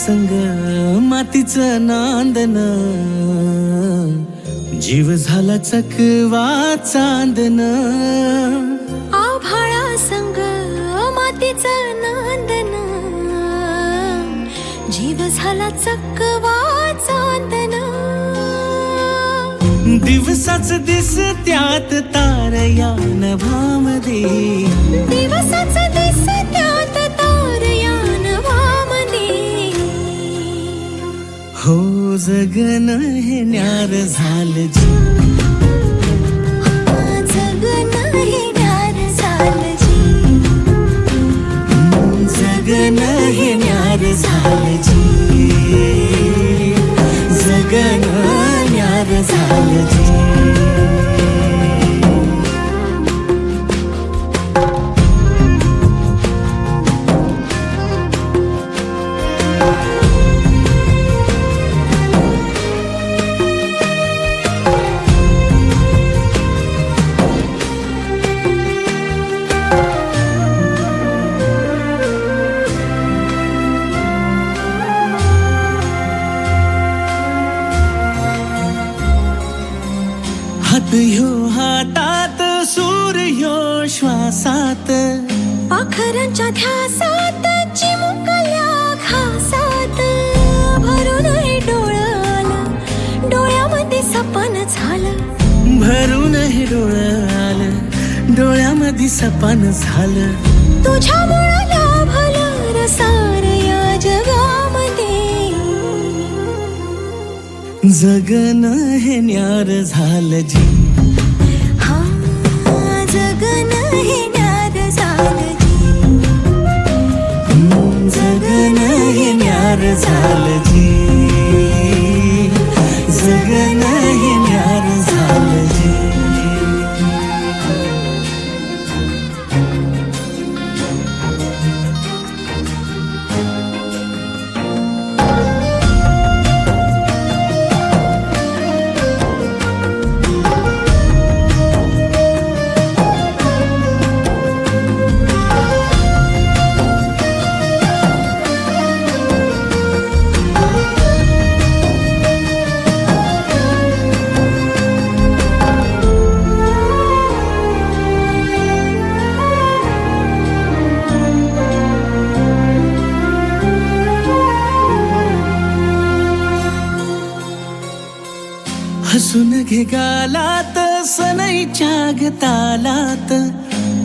संग मातीचं नांदन, जीव झाला चकवा चांदन. आभाळा संग मातीचं नांदन, जीव झाला चकवा चांदन. दिवसाच दिसत्यात तार या नभामध्ये, दिवसाच दिसत्यात तार या नभामध्ये. हो जगन हे न्यार झालं जी, जगन हे न्यार झालं जी. जगन हे न्यार झालं जी, जगन न्यार झालं जी. हात ह्यो हातात, सूर ह्यो श्वासात, पाखरांच्या ध्यासात, चिमुकल्या घासात. भरून हे डोळं आलं, डोळ्यामध्ये सपन झालं. भरून हे डोळं आलं, डोळ्यामध्ये सपन झालं. तुझ्यामुळं लाभलं रसार या जगामध्ये. जगन हे न्यार झालं जी, हा जगन हे न्यार झालं जी. जगन हे न्यार झालं जी, जगन हे न्यार झालं जी. हसून घे गालात, सनईच्या गतालात,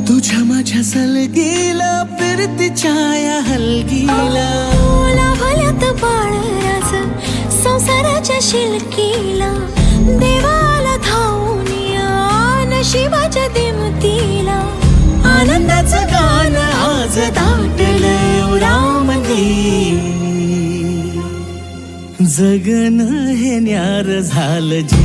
तुझ्या माझ्या सलगीला, फिरतीच्या या हलगीला. लाभल्यात बाळराज संसाराच्या शिलकीला. देवाला धावून या नशिबाच्या दिमतीला. आनंदाचं गाणं आज दाटलं उरामध्ये. जगन हे न्यार झालं जी,